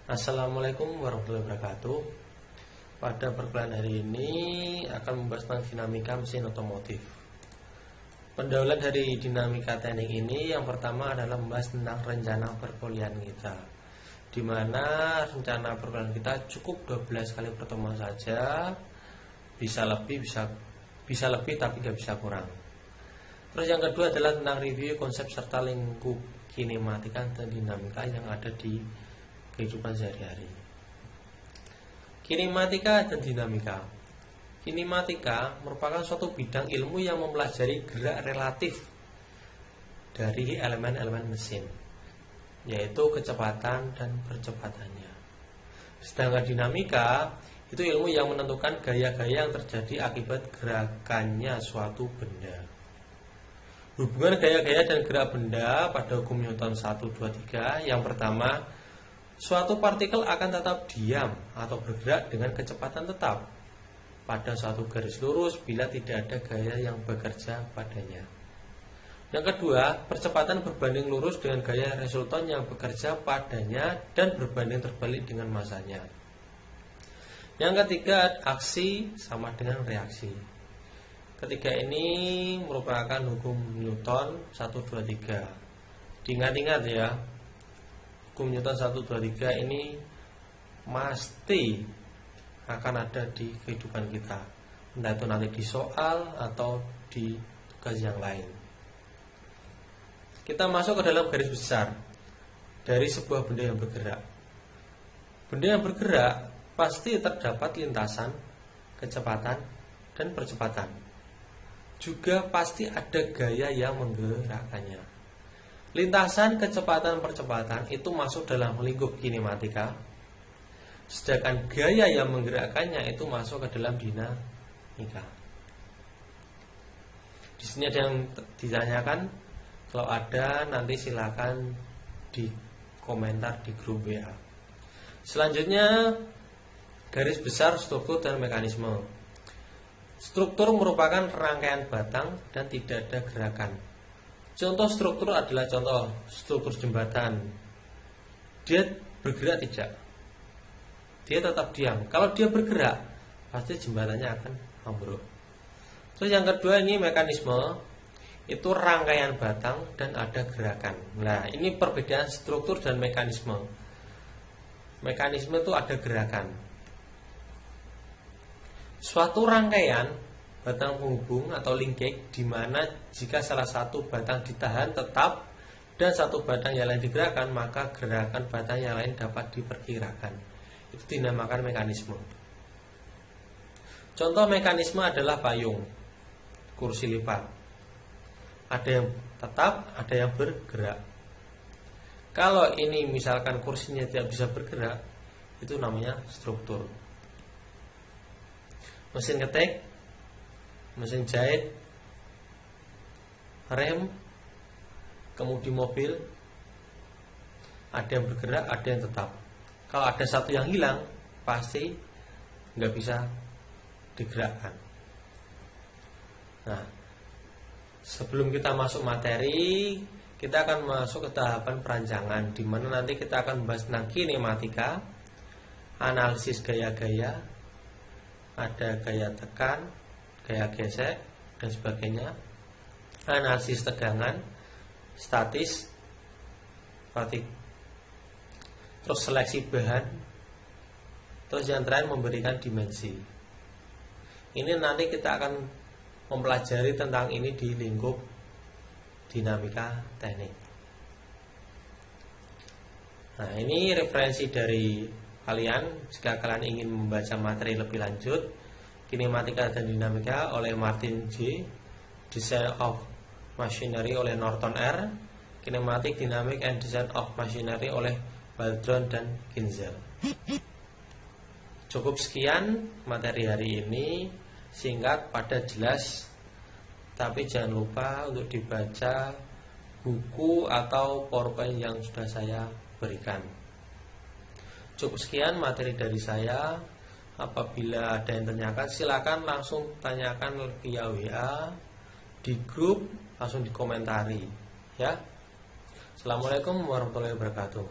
Assalamualaikum warahmatullahi wabarakatuh. Pada perkuliahan hari ini akan membahas tentang dinamika mesin otomotif. Pendahuluan dari dinamika teknik ini yang pertama adalah membahas tentang rencana perkuliahan kita, di mana rencana perkuliahan kita cukup 12 kali pertemuan saja, bisa lebih tapi nggak bisa kurang. Terus yang kedua adalah tentang review konsep serta lingkup kinematika dan dinamika yang ada di kehidupan sehari-hari. Kinematika dan dinamika. Kinematika merupakan suatu bidang ilmu yang mempelajari gerak relatif dari elemen-elemen mesin, yaitu kecepatan dan percepatannya. Sedangkan dinamika itu ilmu yang menentukan gaya-gaya yang terjadi akibat gerakannya suatu benda. Hubungan gaya-gaya dan gerak benda pada hukum Newton 1, 2, 3. Yang pertama, suatu partikel akan tetap diam atau bergerak dengan kecepatan tetap pada suatu garis lurus bila tidak ada gaya yang bekerja padanya. Yang kedua, percepatan berbanding lurus dengan gaya resultan yang bekerja padanya dan berbanding terbalik dengan masanya. Yang ketiga, aksi sama dengan reaksi. Ketiga ini merupakan hukum Newton 1, 2, 3. Diingat-ingat ya, hukum Newton 1, 2, 3 ini pasti akan ada di kehidupan kita, entah itu nanti di soal atau di tugas yang lain. Kita masuk ke dalam garis besar dari sebuah benda yang bergerak. Benda yang bergerak pasti terdapat lintasan, kecepatan, dan percepatan. Juga pasti ada gaya yang menggerakkannya. Lintasan, kecepatan, percepatan itu masuk dalam lingkup kinematika. Sedangkan gaya yang menggerakkannya itu masuk ke dalam dinamika. Di sini ada yang ditanyakan, kalau ada nanti silakan di komentar di grup WA. Selanjutnya, garis besar struktur dan mekanisme. Struktur merupakan rangkaian batang dan tidak ada gerakan. Contoh struktur adalah contoh struktur jembatan. Dia bergerak tidak? Dia tetap diam. Kalau dia bergerak, pasti jembatannya akan ambruk. Terus yang kedua ini mekanisme. Itu rangkaian batang dan ada gerakan. Nah, ini perbedaan struktur dan mekanisme. Mekanisme itu ada gerakan. Suatu rangkaian batang penghubung atau linkage di mana jika salah satu batang ditahan tetap dan satu batang yang lain digerakkan, maka gerakan batang yang lain dapat diperkirakan. Itu dinamakan mekanisme. Contoh mekanisme adalah payung, kursi lipat. Ada yang tetap, ada yang bergerak. Kalau ini misalkan kursinya tidak bisa bergerak, itu namanya struktur. Mesin ketik, mesin jahit, rem, kemudi mobil, ada yang bergerak, ada yang tetap. Kalau ada satu yang hilang, pasti nggak bisa digerakkan. Nah, sebelum kita masuk materi, kita akan masuk ke tahapan perancangan, di mana nanti kita akan membahas tentang kinematika, analisis gaya-gaya, ada gaya tekan, gaya gesek, dan sebagainya, analisis tegangan, statis, terus seleksi bahan, terus yang terakhir memberikan dimensi. Ini nanti kita akan mempelajari tentang ini di lingkup dinamika teknik. Nah, ini referensi dari kalian jika kalian ingin membaca materi lebih lanjut, kinematika dan dinamika oleh Martin J, Design of Machinery oleh Norton R, Kinematic, Dynamic and Design of Machinery oleh Waldron dan Kinzel. Cukup sekian materi hari ini, singkat, padat, jelas. Tapi jangan lupa untuk dibaca buku atau PowerPoint yang sudah saya berikan. Cukup sekian materi dari saya. Apabila ada yang tanyakan, silakan langsung tanyakan via WA di grup, langsung dikomentari ya. Assalamualaikum warahmatullahi wabarakatuh.